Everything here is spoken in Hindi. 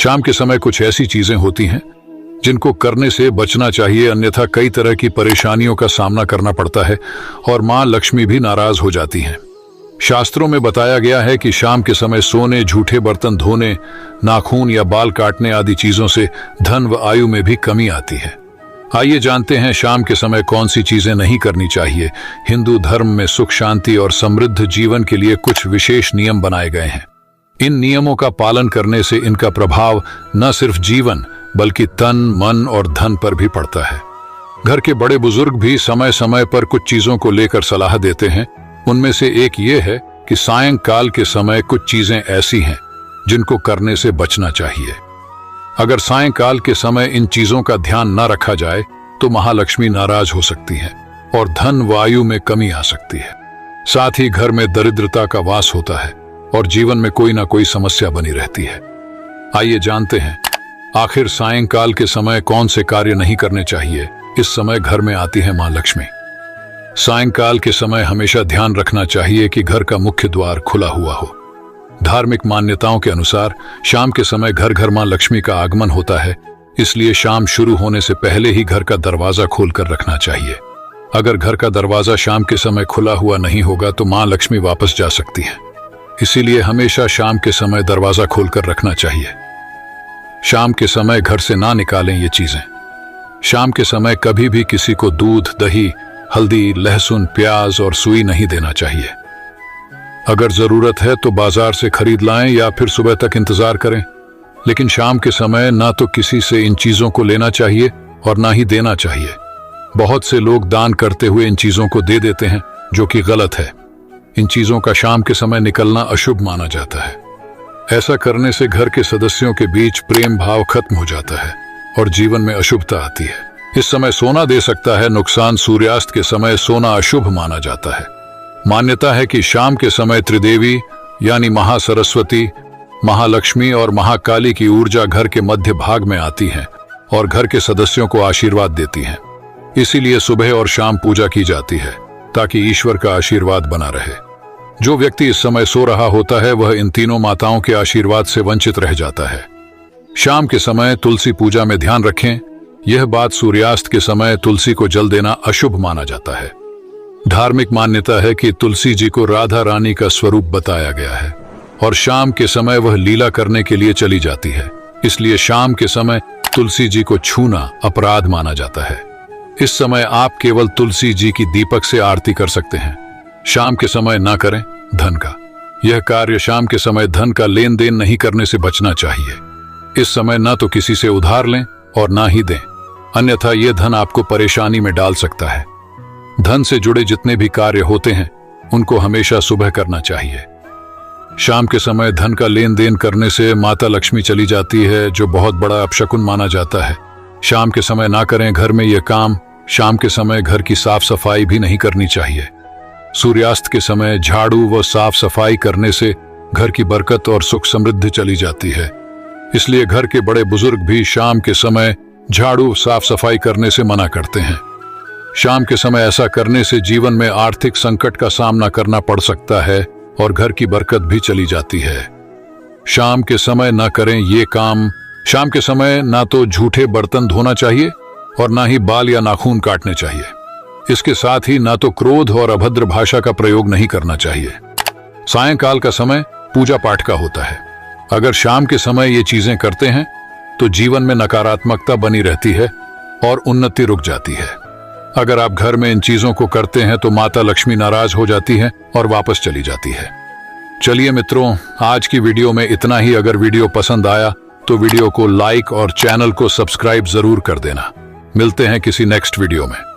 शाम के समय कुछ ऐसी चीजें होती हैं जिनको करने से बचना चाहिए, अन्यथा कई तरह की परेशानियों का सामना करना पड़ता है और मां लक्ष्मी भी नाराज हो जाती हैं। शास्त्रों में बताया गया है कि शाम के समय सोने, झूठे बर्तन धोने, नाखून या बाल काटने आदि चीजों से धन व आयु में भी कमी आती है। आइए जानते हैं शाम के समय कौन सी चीजें नहीं करनी चाहिए। हिंदू धर्म में सुख, शांति और समृद्ध जीवन के लिए कुछ विशेष नियम बनाए गए हैं। इन नियमों का पालन करने से इनका प्रभाव न सिर्फ जीवन बल्कि तन, मन और धन पर भी पड़ता है। घर के बड़े बुजुर्ग भी समय समय पर कुछ चीजों को लेकर सलाह देते हैं। उनमें से एक ये है कि सायंकाल के समय कुछ चीजें ऐसी हैं जिनको करने से बचना चाहिए। अगर सायंकाल के समय इन चीजों का ध्यान न रखा जाए तो महालक्ष्मी नाराज हो सकती है और धन व आयु में कमी आ सकती है। साथ ही घर में दरिद्रता का वास होता है और जीवन में कोई ना कोई समस्या बनी रहती है। आइए जानते हैं आखिर सायंकाल के समय कौन से कार्य नहीं करने चाहिए। इस समय घर में आती है मां लक्ष्मी। सायंकाल के समय हमेशा ध्यान रखना चाहिए कि घर का मुख्य द्वार खुला हुआ हो। धार्मिक मान्यताओं के अनुसार शाम के समय घर घर मां लक्ष्मी का आगमन होता है, इसलिए शाम शुरू होने से पहले ही घर का दरवाजा खोलकर रखना चाहिए। अगर घर का दरवाजा शाम के समय खुला हुआ नहीं होगा तो मां लक्ष्मी वापस जा सकती है, इसीलिए हमेशा शाम के समय दरवाजा खोलकर रखना चाहिए। शाम के समय घर से ना निकालें ये चीजें। शाम के समय कभी भी किसी को दूध, दही, हल्दी, लहसुन, प्याज और सुई नहीं देना चाहिए। अगर जरूरत है तो बाजार से खरीद लाएं या फिर सुबह तक इंतजार करें, लेकिन शाम के समय ना तो किसी से इन चीजों को लेना चाहिए और ना ही देना चाहिए। बहुत से लोग दान करते हुए इन चीजों को दे देते हैं, जो कि गलत है। इन चीजों का शाम के समय निकलना अशुभ माना जाता है। ऐसा करने से घर के सदस्यों के बीच प्रेम भाव खत्म हो जाता है और जीवन में अशुभता आती है। इस समय सोना दे सकता है नुकसान। सूर्यास्त के समय सोना अशुभ माना जाता है। मान्यता है कि शाम के समय त्रिदेवी यानी महासरस्वती, महालक्ष्मी और महाकाली की ऊर्जा घर के मध्य भाग में आती है और घर के सदस्यों को आशीर्वाद देती हैं। इसीलिए सुबह और शाम पूजा की जाती है ताकि ईश्वर का आशीर्वाद बना रहे। जो व्यक्ति इस समय सो रहा होता है वह इन तीनों माताओं के आशीर्वाद से वंचित रह जाता है। शाम के समय तुलसी पूजा में ध्यान रखें। यह बात सूर्यास्त के समय तुलसी को जल देना अशुभ माना जाता है। धार्मिक मान्यता है कि तुलसी जी को राधा रानी का स्वरूप बताया गया है और शाम के समय वह लीला करने के लिए चली जाती है, इसलिए शाम के समय तुलसी जी को छूना अपराध माना जाता है। इस समय आप केवल तुलसी जी की दीपक से आरती कर सकते हैं। शाम के समय ना करें धन का। यह कार्य शाम के समय धन का लेन देन नहीं करने से बचना चाहिए। इस समय ना तो किसी से उधार लें और ना ही दें, अन्यथा यह धन आपको परेशानी में डाल सकता है। धन से जुड़े जितने भी कार्य होते हैं उनको हमेशा सुबह करना चाहिए। शाम के समय धन का लेन देन करने से माता लक्ष्मी चली जाती है, जो बहुत बड़ा अपशकुन माना जाता है। शाम के समय ना करें घर में यह काम। शाम के समय घर की साफ सफाई भी नहीं करनी चाहिए। सूर्यास्त के समय झाड़ू व साफ सफाई करने से घर की बरकत और सुख समृद्धि चली जाती है, इसलिए घर के बड़े बुजुर्ग भी शाम के समय झाड़ू साफ सफाई करने से मना करते हैं। शाम के समय ऐसा करने से जीवन में आर्थिक संकट का सामना करना पड़ सकता है और घर की बरकत भी चली जाती है। शाम के समय ना करें ये काम। शाम के समय ना तो झूठे बर्तन धोना चाहिए और ना ही बाल या नाखून काटने चाहिए। इसके साथ ही ना तो क्रोध और अभद्र भाषा का प्रयोग नहीं करना चाहिए। सायंकाल का समय पूजा पाठ का होता है। अगर शाम के समय ये चीजें करते हैं तो जीवन में नकारात्मकता बनी रहती है और उन्नति रुक जाती है। अगर आप घर में इन चीजों को करते हैं तो माता लक्ष्मी नाराज हो जाती है और वापस चली जाती है। चलिए मित्रों, आज की वीडियो में इतना ही। अगर वीडियो पसंद आया तो वीडियो को लाइक और चैनल को सब्सक्राइब जरूर कर देना। मिलते हैं किसी नेक्स्ट वीडियो में।